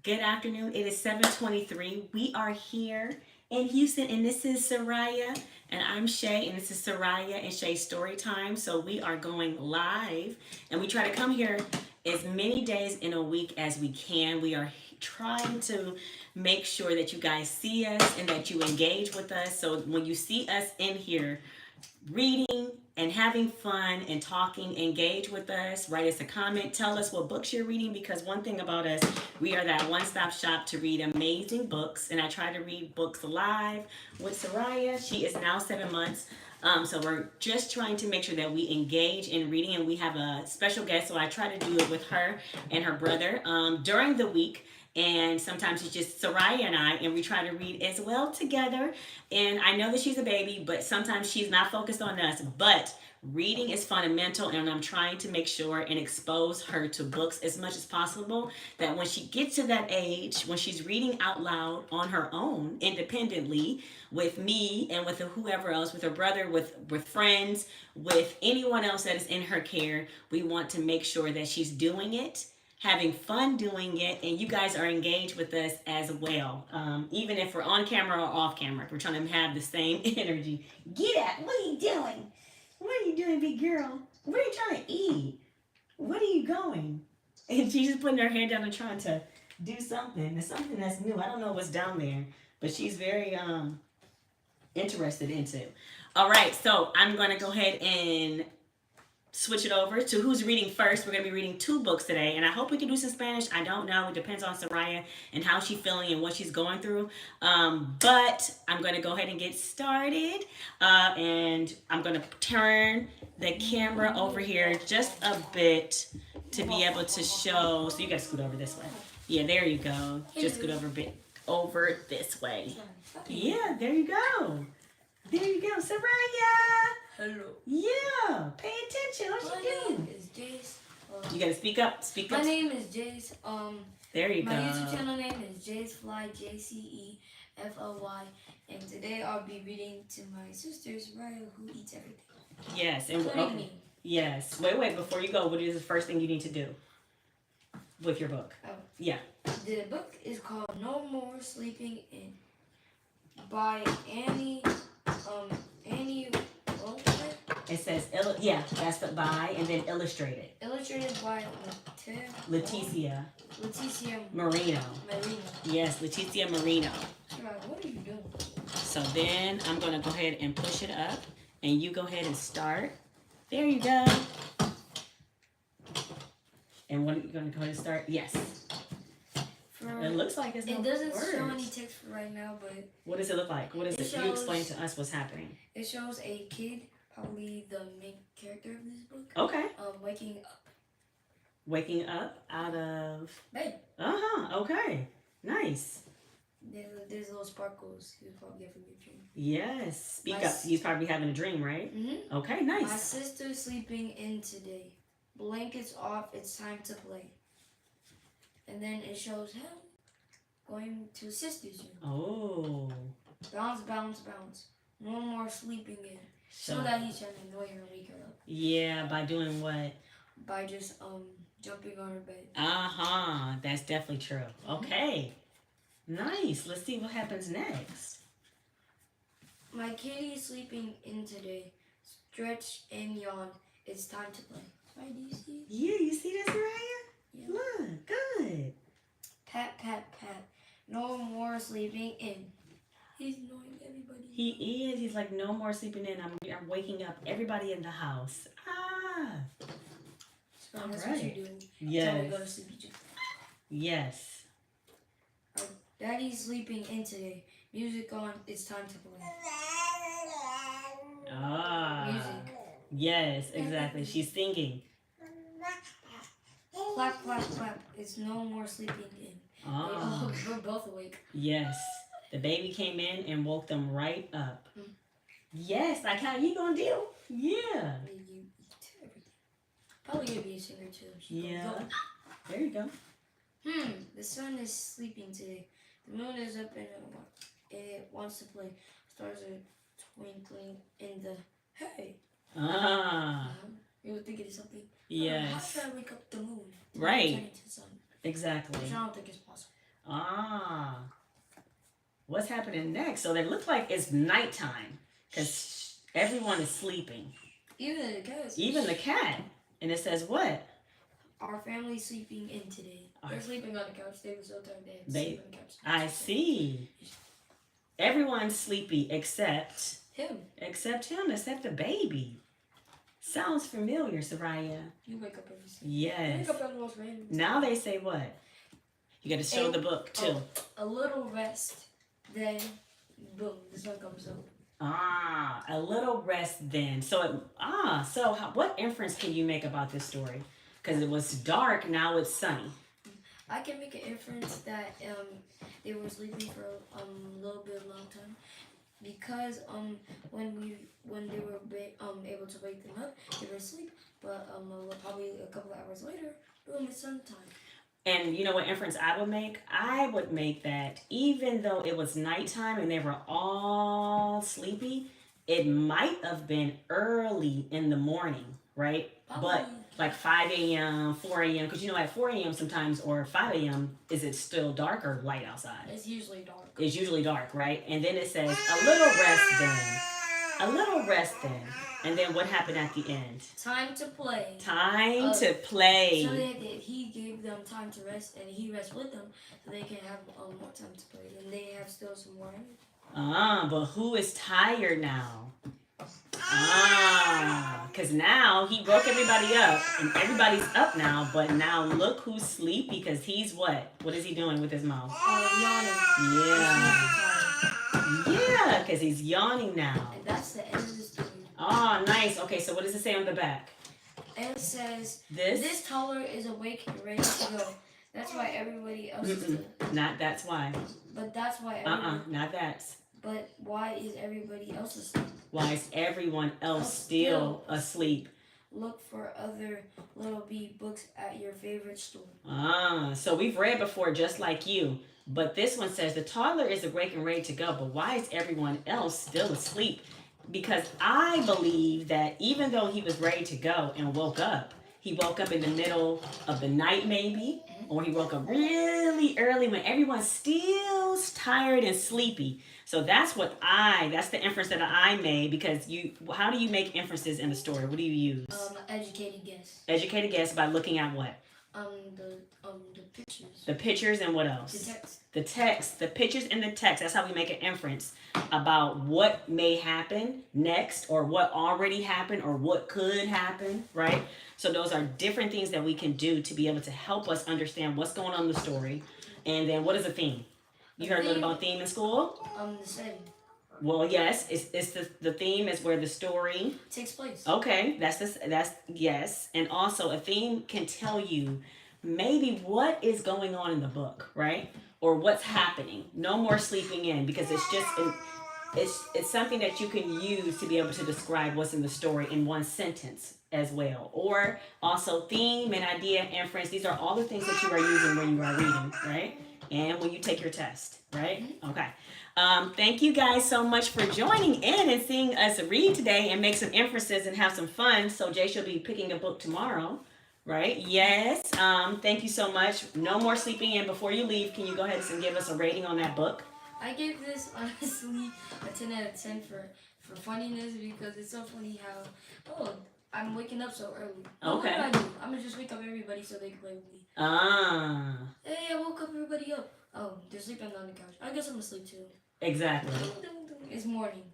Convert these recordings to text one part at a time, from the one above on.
Good afternoon. It is 7:23. We are here in Houston, and this is Sariah, and I'm Shay, and this is Sariah and Shay Storytime. So we are going live, and we try to come here as many days in a week as we can. We are trying to make sure that you guys see us and that you engage with us. So when you see us in here, reading and having fun and talking, engage with us, write us a comment, tell us what books you're reading, because one thing about us, we are that one-stop shop to read amazing books. And I try to read books live with Sariah. She is now 7 months. So we're just trying to make sure that we engage in reading, and we have a special guest, so I try to do it with her and her brother during the week. And sometimes it's just Sariah and I, and we try to read as well together. And I know that she's a baby, but sometimes she's not focused on us. But reading is fundamental, and I'm trying to make sure and expose her to books as much as possible, that when she gets to that age, when she's reading out loud on her own, independently, with me and with whoever else, with her brother, with friends, with anyone else that is in her care, we want to make sure that she's doing it, having fun doing it, and you guys are engaged with us as well. Even if we're on camera or off camera, we're trying to have the same energy. Get up! What are you doing? What are you doing, big girl? What are you trying to eat? What are you going? And she's just putting her hand down and trying to do something. It's something that's new. I don't know what's down there, but she's very interested into. All right, so I'm gonna go ahead and switch it over to who's reading first. We're going to be reading two books today, and I hope we can do some Spanish. I don't know. It depends on Sariah and how she's feeling and what she's going through. But I'm going to go ahead and get started, and I'm going to turn the camera over here just a bit to be able to show. So you got to scoot over this way. Yeah, there you go. Just scoot over a bit over this way. Yeah, there you go. There you go, Sariah. Hello. Yeah, pay attention. What you doing? My name is Jace. You gotta speak up. Speak up. My name is Jace. There you my go. My YouTube channel name is Jace Fly, JCEFLY, and today I'll be reading to my sister Sariah, who eats everything. Yes, and including me. Yes. Wait. Before you go, what is the first thing you need to do with your book? Oh. Yeah. The book is called No More Sleeping In by Annie. Annie. It says, that's the by, and then illustrated. Illustrated by Leticia Marino. Yes, Leticia Marino. What are you doing? So then I'm going to go ahead and push it up, and you go ahead and start. There you go. And what are you going to go ahead and start? Yes. It looks like it's no words. It doesn't show any text for right now, but... What does it look like? What is it? You explain to us what's happening. It shows a kid, probably the main character of this book. Okay. Waking up. Waking up out of... bed. Okay. Nice. There's little sparkles you probably get from your dream. Yes. Speak up. He's probably having a dream, right? Mm-hmm. Okay, nice. My sister's sleeping in today. Blankets off, it's time to play. And then it shows him going to his sister's room. Oh. Bounce, bounce, bounce. No more sleeping in. So that he's trying to annoy her and wake her up. Yeah, by doing what? By just jumping on her bed. That's definitely true. Okay. Nice. Let's see what happens next. My kitty is sleeping in today. Stretch and yawn. It's time to play. Right, do you see it? Yeah, you see that, Sariah? Yeah. Look, good. Pat, pat, pat. No more sleeping in. He's annoying everybody. He is. He's like, no more sleeping in. I'm waking up everybody in the house. So that's right. what you do. Yes. Until we go to sleep. Yes. Our daddy's sleeping in today. Music on. It's time to play. Music. Yes, exactly. She's singing. Clap, clap, clap. It's no more sleeping in. We're both awake. Yes. The baby came in and woke them right up. Yes, like how you gonna do? Yeah. You eat everything. Probably gonna be a singer too. Yeah. There you go. The sun is sleeping today. The moon is up and it wants to play. Stars are twinkling in the hey. You were thinking of something. Yes. How should I wake up the moon? Right. Exactly. Which I don't think is possible. Ah. What's happening next? So it looks like it's nighttime because everyone is sleeping. Even the cat. Even the cat. And it says what? Our family's sleeping in today. They're sleeping on the couch. They were so tired they had to sleep on the couch. I see. Everyone's sleepy except him. Except the baby. Sounds familiar, Sariah. You wake up every single Yes. You wake up at the most random. Now they say what? You got to show the book too. A little rest, then boom, the sun comes up. Ah, a little rest then. So what inference can you make about this story? Because it was dark, now it's sunny. I can make an inference that they were sleeping for a little bit long time, because when they were able to wake them up, they were asleep. But probably a couple of hours later, boom, it's sometime. And you know what inference I would make? I would make that even though it was nighttime and they were all sleepy, it might have been early in the morning, right? Probably. But like 5 a.m., 4 a.m., because you know at 4 a.m. sometimes or 5 a.m., is it still dark or light outside? It's usually dark. It's usually dark, right? And then it says a little rest then. A little rest then. And then what happened at the end? Time to play. Time to play. So he gave them time to rest, and he rests with them, so they can have more time to play, and they have still some more energy. But who is tired now? Because now he woke everybody up, and everybody's up now, but now look who's sleepy, because he's what? What is he doing with his mouth? Yawning. Yeah, because he's yawning now. And that's the end of the story. Oh, nice. Okay, so what does it say on the back? And it says, this toddler is awake and ready to go. That's why everybody else is asleep. Not that's why. But that's why everybody... not that's. But why is everybody else asleep? Why is everyone else still asleep? Look for other Little Bee books at your favorite store. So we've read before just like you. But this one says the toddler is awake and ready to go. But why is everyone else still asleep? Because I believe that even though he was ready to go and woke up, he woke up in the middle of the night maybe, or he woke up really early when everyone's still tired and sleepy. So that's the inference that I made, because how do you make inferences in a story? What do you use? Educated guess. Educated guess by looking at what? The pictures. The pictures and what else? The text. The text, the pictures and the text. That's how we make an inference about what may happen next, or what already happened, or what could happen, right? So those are different things that we can do to be able to help us understand what's going on in the story. And then what is a theme? You heard a little about theme in school? The setting. Well, yes, it's the theme is where the story takes place. Okay, that's yes. And also a theme can tell you maybe what is going on in the book, right? Or what's happening. No more sleeping in, because it's just it's something that you can use to be able to describe what's in the story in one sentence as well. Or also theme and idea, inference. These are all the things that you are using when you are reading, right? And when you take your test, right? Okay. Thank you guys so much for joining in and seeing us read today and make some inferences and have some fun. So Jay should be picking a book tomorrow, right? Yes. Thank you so much. No more sleeping in. Before you leave, can you go ahead and give us a rating on that book? I gave this honestly a 10 out of 10 for funniness, because it's so funny how I'm waking up so early. Okay. What do? I'm gonna just wake up everybody so they can play with me. Hey, I woke up everybody up. Oh, they're sleeping on the couch. I guess I'm asleep too. Exactly. It's morning.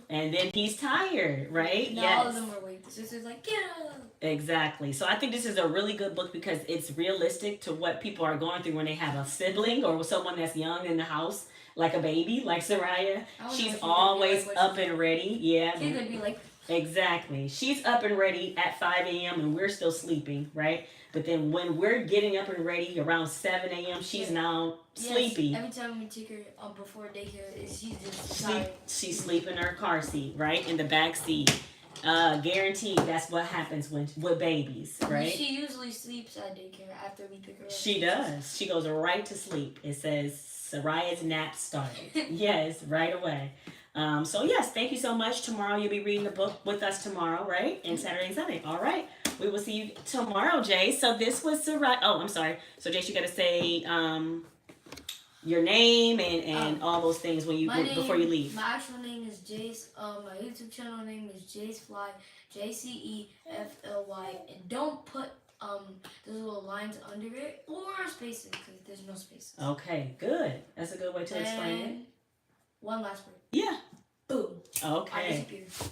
And then he's tired, right? Now yes. All of them are awake. The sister's like, get up. Exactly. So I think this is a really good book because it's realistic to what people are going through when they have a sibling or someone that's young in the house, like a baby, like Sariah. She's always up and ready. Yeah. She's gonna be like... Exactly. She's up and ready at 5 a.m. and we're still sleeping, right? But then when we're getting up and ready around 7 a.m., she's now sleepy. Every time we take her before daycare, she's just tired. She's sleeping in her car seat, right? In the back seat. Guaranteed that's what happens with babies, right? She usually sleeps at daycare after we pick her up. She does. She goes right to sleep. It says Sariah's nap started. Yes, right away. So yes, thank you so much. Tomorrow you'll be reading the book with us tomorrow, right? And Saturday and Sunday. All right. We will see you tomorrow, Jay. So this was Sariah. Oh, I'm sorry. So Jay, you got to say your name and all those things when you before you leave. My actual name is Jace. My YouTube channel name is Jace Fly, JCEFLY, and don't put those little lines under it or spaces because there's no spaces. Okay, good. That's a good way to explain it. One last word. Yeah. Boom. Okay.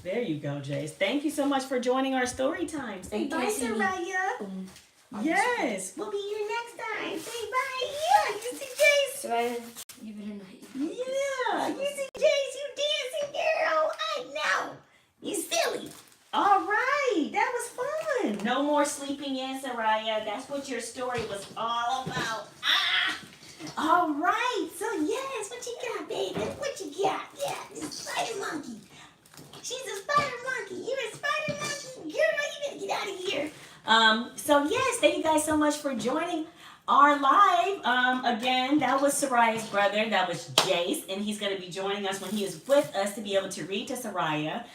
There you go, Jace. Thank you so much for joining our story time. Say bye, Sariah. Yes. We'll be here next time. Say bye. Yeah. You see Jace? Sariah, you better not. Yeah. You see Jace? You dancing, girl. I know. You silly. All right. That was fun. No more sleeping in, Sariah. That's what your story was all about. All right. So, yes. What you got, baby? What you got? Yeah. The spider monkey. She's a spider monkey. You're a spider monkey. Girl, you better get out of here. So, yes. Thank you guys so much for joining our live. Again, that was Sariah's brother. That was Jace. And he's going to be joining us when he is with us to be able to read to Sariah.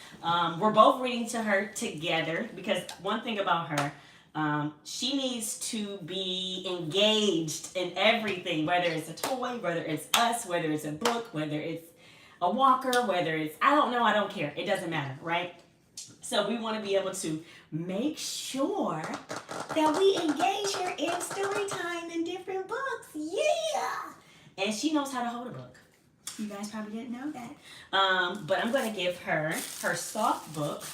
We're both reading to her together because one thing about her, she needs to be engaged in everything, whether it's a toy, whether it's us, whether it's a book, whether it's a walker, whether it's, I don't know, I don't care. It doesn't matter, right? So we want to be able to make sure that we engage her in story time in different books. Yeah! And she knows how to hold a book. You guys probably didn't know that. But I'm going to give her her soft book.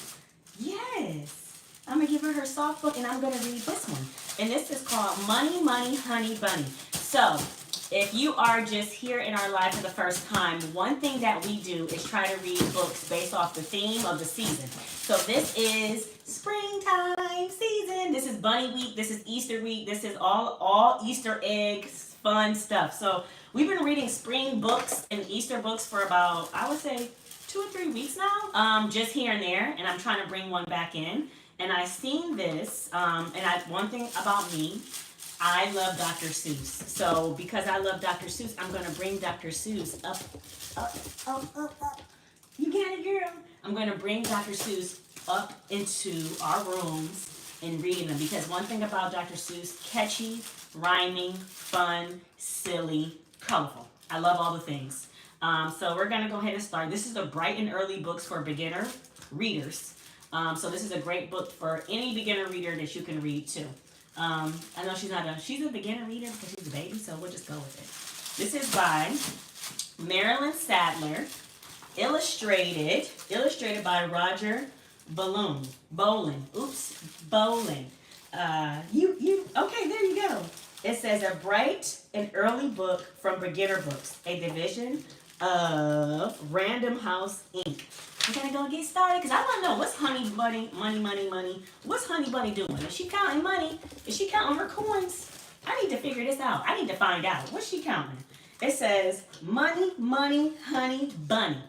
Yes! I'm going to give her her soft book, and I'm going to read this one. And this is called Money, Money, Honey Bunny. So, if you are just here in our live for the first time, one thing that we do is try to read books based off the theme of the season. So, this is springtime season. This is Bunny Week. This is Easter Week. This is all Easter eggs, fun stuff. So, we've been reading spring books and Easter books for about, I would say, 2 or 3 weeks now, just here and there. And I'm trying to bring one back in. And I seen this, one thing about me, I love Dr. Seuss. So because I love Dr. Seuss, I'm going to bring Dr. Seuss up. You got it, girl. I'm going to bring Dr. Seuss up into our rooms and reading them. Because one thing about Dr. Seuss, catchy, rhyming, fun, silly, colorful. I love all the things. So we're going to go ahead and start. This is the Bright and Early Books for Beginner Readers. So this is a great book for any beginner reader that you can read too. I know she's a beginner reader because she's a baby, so we'll just go with it. This is by Marilyn Sadler, illustrated by Roger Bolin. Okay, there you go. It says a bright and early book from Beginner Books, a division of Random House Inc. We're gonna go get started because I want to know what's Honey Bunny, money. What's Honey Bunny doing? Is she counting money? Is she counting her coins? I need to figure this out. I need to find out. What's she counting? It says money, honey bunny.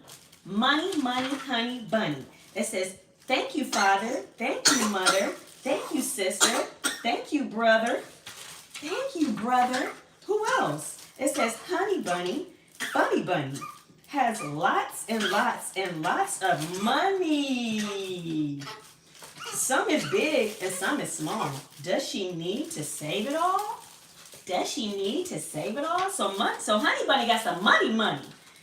Money, honey bunny. It says thank you, Father. Thank you, Mother. Thank you, sister. Thank you, brother. Thank you, brother. Who else? It says Honey Bunny, Bunny. Has lots and lots of money. Some is big and some is small. Does she need to save it all? So Honey Bunny got some money.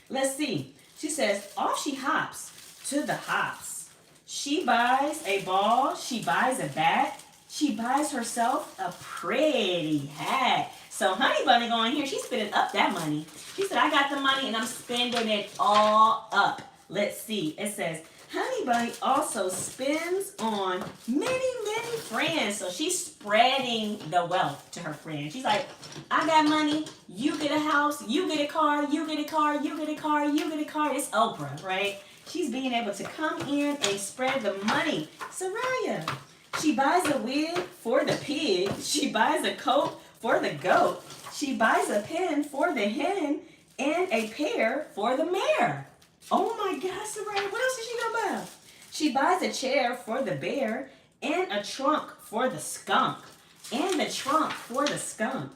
Let's see. She says, off she hops to the hops. She buys a ball. She buys a bat. She buys herself a pretty hat. So Honey Bunny going here, she's spending up that money. She said, I got the money and I'm spending it all up. Let's see. It says, Honey Bunny also spends on many friends. So she's spreading the wealth to her friends. She's like, I got money. You get a house. You get a car. You get a car. You get a car. You get a car. It's Oprah, right? She's being able to come in and spread the money. Sariah, she buys a wig for the pig. She buys a coat for the goat. She buys a pen for the hen and a pear for the mare. Oh my gosh, Sariah, what else is she gonna buy? She buys a chair for the bear and a trunk for the skunk. And the trunk for the skunk.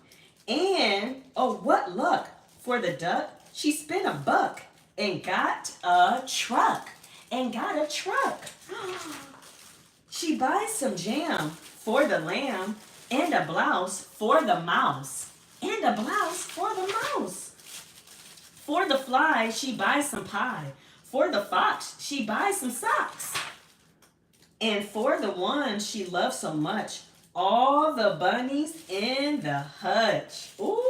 And, oh, what luck for the duck. She spent $1 and got a truck. She buys some jam for the lamb and a blouse for the mouse. pie, she buys some pie. For the fox, she buys some socks. And for the one she loves so much, all the bunnies in the hutch. Ooh,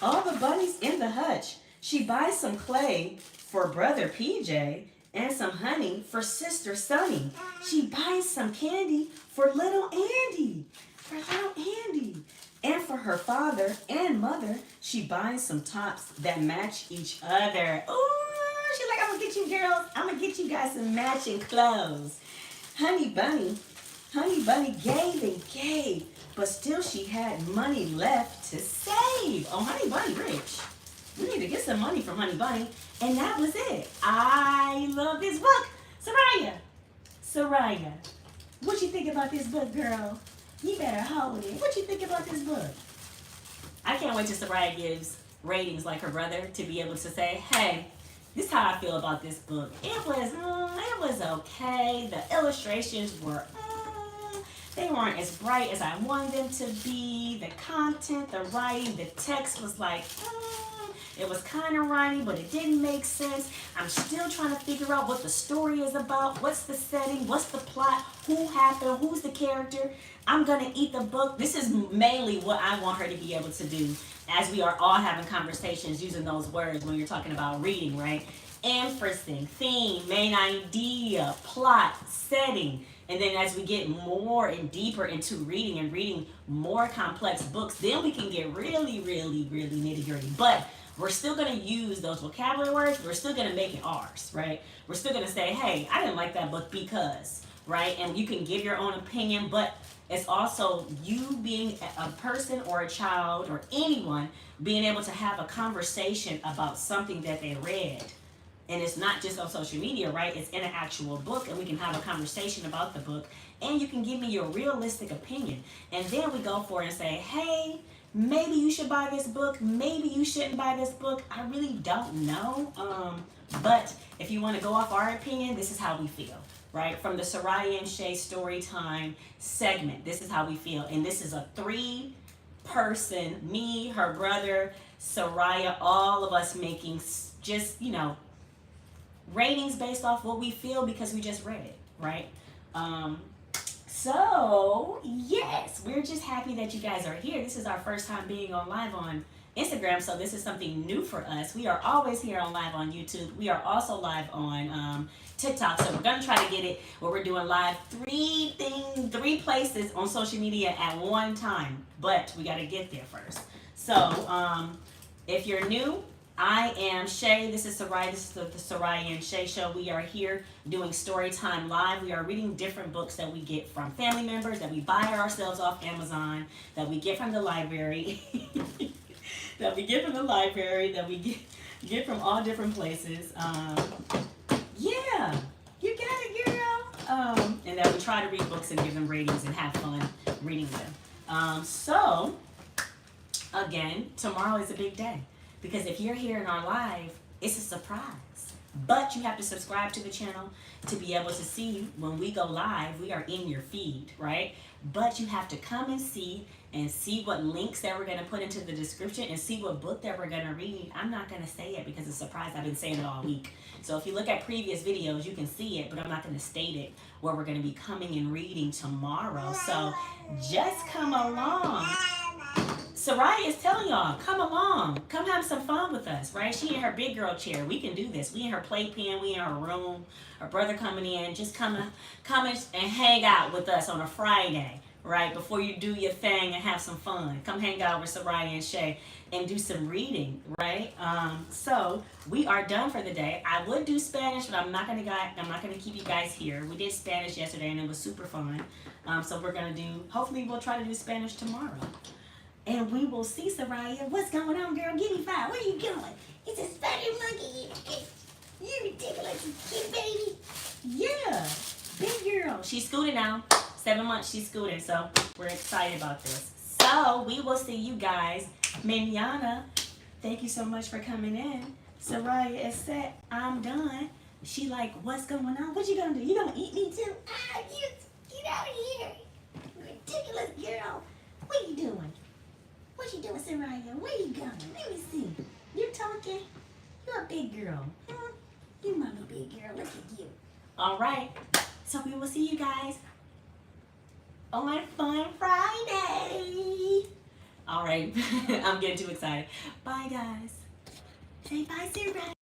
all the bunnies in the hutch. She buys some clay for brother PJ and some honey for sister Sunny. She buys some candy for little Andy. And for her father and mother, she buys some tops that match each other. Ooh, she's like, I'm gonna get you girls, I'm gonna get you guys some matching clothes. Honey Bunny gave and gave, but still she had money left to save. Oh, Honey Bunny rich. We need to get some money from Honey Bunny. And that was it. I love this book. Sariah, what you think about this book, girl? You better hold it. What you think about this book? I can't wait till Sariah gives ratings like her brother to be able to say, hey, this is how I feel about this book. It was okay. The illustrations were, they weren't as bright as I wanted them to be. The content, the writing, the text was like, it was kind of rhymy, but it didn't make sense. I'm still trying to figure out what the story is about. What's the setting? What's the plot? Who happened? Who's the character? I'm going to eat the book. This is mainly what I want her to be able to do as we are all having conversations using those words when you're talking about reading, right? Inferencing, theme, main idea, plot, setting. And then as we get more and deeper into reading and reading more complex books, then we can get really, really, really nitty-gritty. But we're still going to use those vocabulary words. We're still going to make it ours, right? We're still going to say, hey, I didn't like that book because, right? And you can give your own opinion, but it's also you being a person or a child or anyone being able to have a conversation about something that they read. And it's not just on social media, right? It's in an actual book, and we can have a conversation about the book, and you can give me your realistic opinion. And then we go for it and say, hey, maybe you should buy this book. Maybe you shouldn't buy this book. I really don't know. But if you want to go off our opinion, this is how we feel, right? From the Sariah and Shay Storytime segment, this is how we feel. And this is a 3-person, me, her brother, Sariah, all of us making just, ratings based off what we feel because we just read it, right? So, yes, we're just happy that you guys are here. This is our first time being on live on Instagram, so this is something new for us. We are always here on live on YouTube. We are also live on TikTok, so we're going to try to get it where we're doing live 3 places on social media at one time, but we got to get there first. So, if you're new, I am Shay. This is Sariah. This is the Sariah and Shay Show. We are here doing Storytime Live. We are reading different books that we get from family members, that we buy ourselves off Amazon, that we get from the library, that we get from all different places. Yeah, you got it, girl. And that we try to read books and give them ratings and have fun reading them. So, again, tomorrow is a big day. Because if you're here in our live, it's a surprise. But you have to subscribe to the channel to be able to see when we go live, we are in your feed, right? But you have to come and see what links that we're going to put into the description and see what book that we're going to read. I'm not going to say it because it's a surprise. I've been saying it all week. So if you look at previous videos, you can see it, but I'm not going to state it where we're going to be coming and reading tomorrow. So just come along. Sariah is telling y'all, come along. Come have some fun with us, right? She in her big girl chair. We can do this. We in her playpen. We in her room. Her brother coming in. Just come and hang out with us on a Friday, right? Before you do your thing and have some fun. Come hang out with Sariah and Shay and do some reading, right? So we are done for the day. I would do Spanish, but I'm not gonna keep you guys here. We did Spanish yesterday and it was super fun. So we're gonna hopefully we'll try to do Spanish tomorrow. And we will see, Sariah. What's going on, girl? Give me 5. Where you going? It's a spider monkey. You ridiculous kid, baby. Yeah. Big girl. She's scooting now. 7 months she's scooting. So we're excited about this. So we will see you guys mañana. Thank you so much for coming in. Sariah is set. I'm done. She like, what's going on? What you gonna do? You gonna eat me too? You get out of here. Ridiculous girl. What you doing? What you doing, Sariah? Where you going? Let me see. You talking? You're a big girl. You mommy big girl. Look at you. All right. So we will see you guys on Fun Friday. All right. I'm getting too excited. Bye, guys. Say bye, Sariah.